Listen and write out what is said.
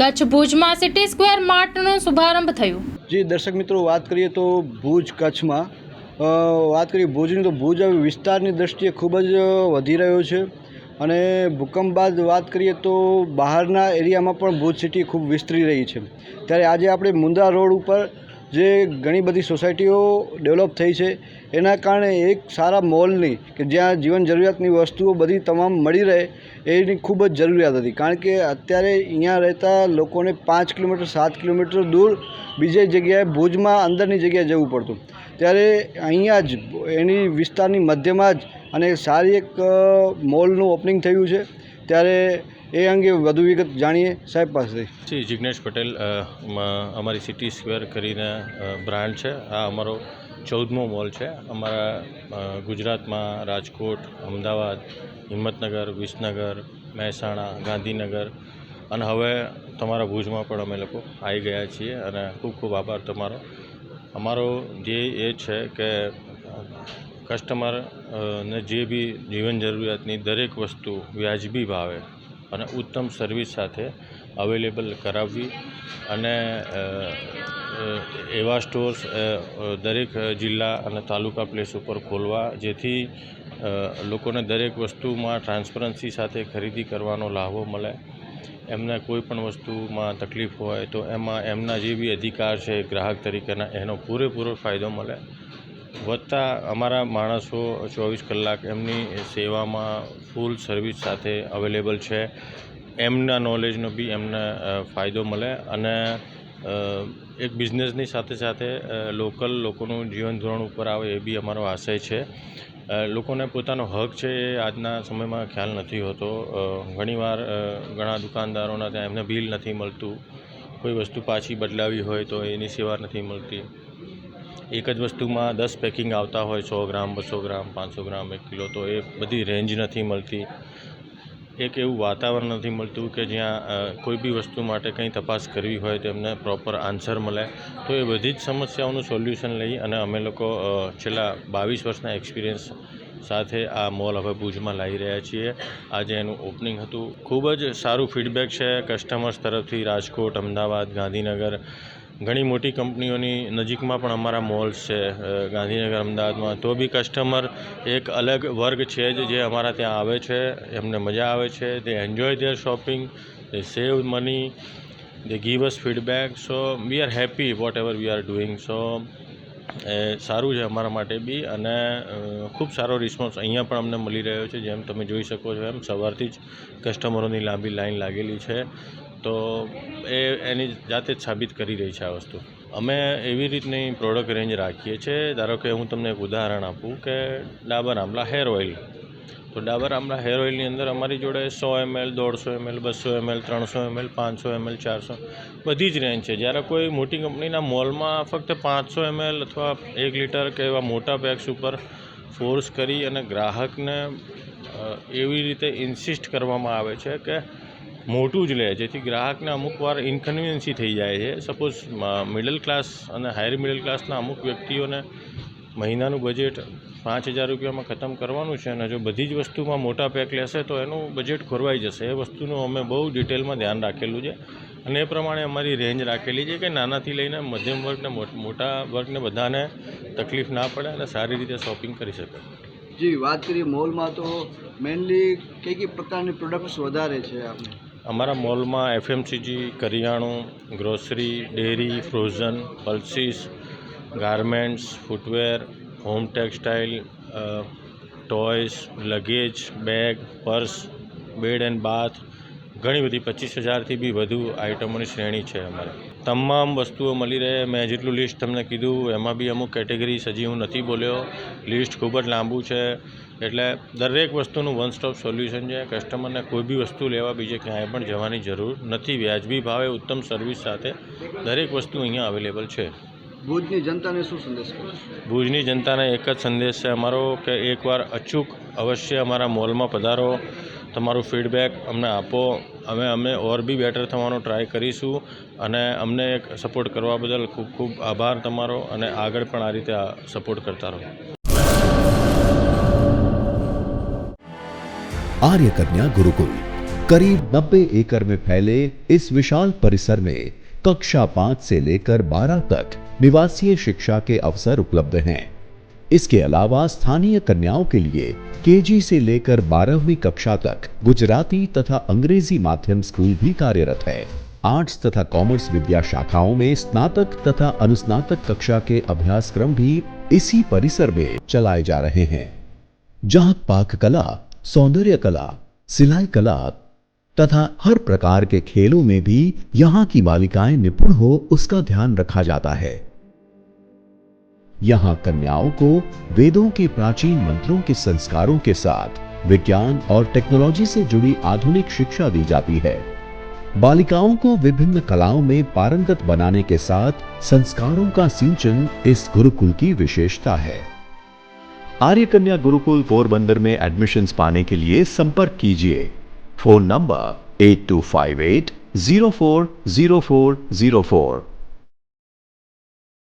કચ્છ ભુજમાં city square માર્ટનો શુભારંભ થયો। जी दर्शक मित्रों बात करिए तो भूज कच्छ में बात करिए भूजनी तो भूज હવે વિસ્તારની દ્રષ્ટિએ ખૂબ જ વધી રહ્યો છે અને ભૂકંપ બાદ વાત કરીએ તો બહારના એરિયામાં પણ ભુજ સિટી ખૂબ વિસ્તરી રહી છે। ત્યારે આજે આપણે મુન્દ્રા રોડ ઉપર જે ઘણી બધી સોસાયટીઓ ડેવલપ થઈ છે એના કારણે એક સારા મોલની કે જ્યાં જીવન જરૂરિયાતની વસ્તુઓ બધી તમામ મળી રહે એની ખૂબ જ જરૂરિયાત હતી, કારણ કે અત્યારે અહીંયા રહેતા લોકોને 5 કિલોમીટર 7 કિલોમીટર દૂર બીજી જગ્યાએ ભુજમાં અંદરની જગ્યાએ જવું પડતું। ત્યારે અહીંયા જ એની વિસ્તારની મધ્યમાં જ અને સારી એક મોલનું ઓપનિંગ થયું છે। ત્યારે એ અંગે વધુ વિગત જાણીએ સાહેબ પાસેથી। શ્રી જિગ્નેશ પટેલ અમારી સિટી સ્ક્વેર કરીને બ્રાન્ડ છે। આ અમારો 14મો મોલ છે। અમારા ગુજરાતમાં રાજકોટ, અમદાવાદ, હિંમતનગર, વિસનગર, મહેસાણા, ગાંધીનગર અને હવે તમારા ભુજમાં પણ અમે લોકો આવી ગયા છીએ અને ખૂબ ખૂબ આભાર તમારો। અમારો ધ્યેય એ છે કે કસ્ટમર ને જે બી જીવન જરૂરિયાતની દરેક વસ્તુ વ્યાજબી ભાવે અને ઉત્તમ સર્વિસ સાથે અવેલેબલ કરાવવી અને એવા સ્ટોર્સ દરેક જિલ્લા અને તાલુકા પ્લેસ ઉપર ખોલવા જેથી લોકોને દરેક વસ્તુમાં ટ્રાન્સપરન્સી સાથે ખરીદી કરવાનો લાભો મળે। એમને કોઈ પણ વસ્તુમાં તકલીફ હોય તો એમાં એમના જે બી અધિકાર છે ગ્રાહક તરીકેના એનો પૂરેપૂરો ફાયદો મળે। વધતા અમારા માણસો 24 કલાક એમની સેવામાં ફૂલ સર્વિસ સાથે અવેલેબલ છે। એમના નોલેજનો બી એમને ફાયદો મળે અને એક બિઝનેસની સાથે સાથે લોકલ લોકોનું જીવન ધોરણ ઉપર આવે એ બી અમારો આશય છે। લોકોને પોતાનો હક છે એ આજના સમયમાં ખ્યાલ નથી હોતો। ઘણીવાર ઘણા દુકાનદારોના ત્યાં એમને બિલ નથી મળતું, કોઈ વસ્તુ પાછી બદલાવી હોય તો એની સેવા નથી મળતી। એક જ વસ્તુમાં 10 પેકિંગ આવતા હોય 100 ગ્રામ, 200 ગ્રામ, 500 ગ્રામ, 1 કિલો, તો એ બધી રેન્જ નથી મળતી। એક એવું વાતાવરણ નથી મળતું કે જ્યાં કોઈ બી વસ્તુ માટે કંઈ તપાસ કરવી હોય તો એમને પ્રોપર આન્સર મળે। તો એ બધી જ સમસ્યાઓનું સોલ્યુશન લઈ અને અમે લોકો છેલ્લા 22 વર્ષના એક્સપિરિયન્સ સાથે આ મોલ હવે ભુજમાં લાવી રહ્યા છીએ। આજે એનું ઓપનિંગ હતું। ખૂબ જ સારું ફીડબેક છે કસ્ટમર્સ તરફથી। રાજકોટ, અમદાવાદ, ગાંધીનગર, ઘણી મોટી કંપનીઓની નજીકમાં પણ અમારા મોલ્સ છે ગાંધીનગર, અમદાવાદમાં। તો બી કસ્ટમર એક અલગ વર્ગ છે જે અમારા ત્યાં આવે છે, એમને મજા આવે છે। They enjoy their shopping, they save money, they give us feedback. So we are happy whatever we are doing. So એ સારું છે અમારા માટે બી અને ખૂબ સારો રિસ્પોન્સ અહીંયા પણ અમને મળી રહ્યો છે। જેમ તમે જોઈ શકો છો એમ સવારથી જ કસ્ટમરોની લાંબી લાઈન લાગેલી છે। તો એની જાતે જ સાબિત કરી રહી છે આ વસ્તુ। અમે એવી રીતની પ્રોડક્ટ રેન્જ રાખીએ છીએ। ધારો કે હું તમને એક ઉદાહરણ આપું કે ડાબર આમલા હેર ઓઇલ, તો ડાબર આમલા હેર ઓઇલની અંદર અમારી જોડે 100 ml, 150 ml, 200 ml, 300 ml, 500 ml, 400 બધી જ રેન્જ છે। જ્યારે કોઈ મોટી કંપનીના મોલમાં ફક્ત 500 ml અથવા 1 લીટર કે એવા મોટા પેક્સ ઉપર ફોર્સ કરી અને ગ્રાહકને એવી રીતે ઇન્સિસ્ટ કરવામાં આવે છે કે મોટું જ લે, જેથી ગ્રાહકને અમુક વાર ઇન્કન્વિનિયન્સી થઈ જાય છે। સપોઝ મિડલ ક્લાસ અને હાયર મિડલ ક્લાસના અમુક વ્યક્તિઓને મહિનાનું બજેટ 5000 રૂપિયામાં ખતમ કરવાનું છે અને જો બધી જ વસ્તુમાં મોટા પેક લેશે તો એનું બજેટ ખોરવાઈ જશે। એ વસ્તુનું અમે બહુ ડિટેલમાં ધ્યાન રાખેલું છે અને એ પ્રમાણે અમારી રેન્જ રાખેલી છે કે નાનાથી લઈને મધ્યમ વર્ગને મોટા વર્ગને બધાને તકલીફ ના પડે અને સારી રીતે શોપિંગ કરી શકે। જી વાત કરીએ મોલમાં તો મેઇનલી કઈ પ્રકારની પ્રોડક્ટ્સ વધારે છે આપણે? અમારા મોલમાં એફએમસીજી, કરિયાણું, grocery, dairy, frozen, pulses, garments, footwear, home textile, toys, luggage, bag, purse, bed and bath, ઘણી બધી 25,000થી બી વધુ આઇટમોની શ્રેણી છે અમારે। તમામ વસ્તુઓ મળી રહે। મેં જેટલું લિસ્ટ તમને કીધું એમાં બી અમુક કેટેગરીઝ હજી હું નથી બોલ્યો, લિસ્ટ ખૂબ જ લાંબુ છે। એટલે દરેક વસ્તુનું વન સ્ટોપ સોલ્યુશન છે। કસ્ટમરને કોઈ બી વસ્તુ લેવા બીજે ક્યાંય પણ જવાની જરૂર નથી। વ્યાજબી ભાવે ઉત્તમ સર્વિસ સાથે દરેક વસ્તુ અહીંયા અવેલેબલ છે। ભુજની જનતાને શું સંદેશ કરો? ભુજની જનતાને એક જ સંદેશ છે અમારો કે એકવાર અચૂક અવશ્ય અમારા મોલમાં પધારો, તમારું ફીડબેક અમને આપો। અમે ઓર બી બેટર થવાનો ટ્રાય કરીશું અને અમને એક સપોર્ટ કરવા બદલ ખૂબ ખૂબ આભાર તમારો અને આગળ પણ આ રીતે સપોર્ટ કરતા રહો। आर्य कन्या गुरुकुल करीब 90 एकड़ में फैले इस विशाल परिसर में कक्षा 5 से लेकर 12 तक निवासीय शिक्षा के अवसर उपलब्ध हैं। इसके अलावा स्थानीय कन्याओं के लिए केजी से लेकर 12वीं कक्षा तक गुजराती तथा अंग्रेजी माध्यम स्कूल भी कार्यरत है। आर्ट्स तथा कॉमर्स विद्या शाखाओं में स्नातक तथा अनुस्नातक कक्षा के अभ्यासक्रम भी इसी परिसर में चलाए जा रहे हैं, जहां पाक कला, सौंदर्य कला, सिलाई कला तथा हर प्रकार के खेलों में भी यहां की बालिकाएं निपुण हो उसका ध्यान रखा जाता है। यहां कन्याओं को वेदों के प्राचीन मंत्रों के संस्कारों के साथ विज्ञान और टेक्नोलॉजी से जुड़ी आधुनिक शिक्षा दी जाती है। बालिकाओं को विभिन्न कलाओं में पारंगत बनाने के साथ संस्कारों का सिंचन इस गुरुकुल की विशेषता है। आर्य कन्या गुरुकुल पोरबंदर में एडमिशन्स पाने के लिए संपर्क कीजिए। Phone number 8258 040404।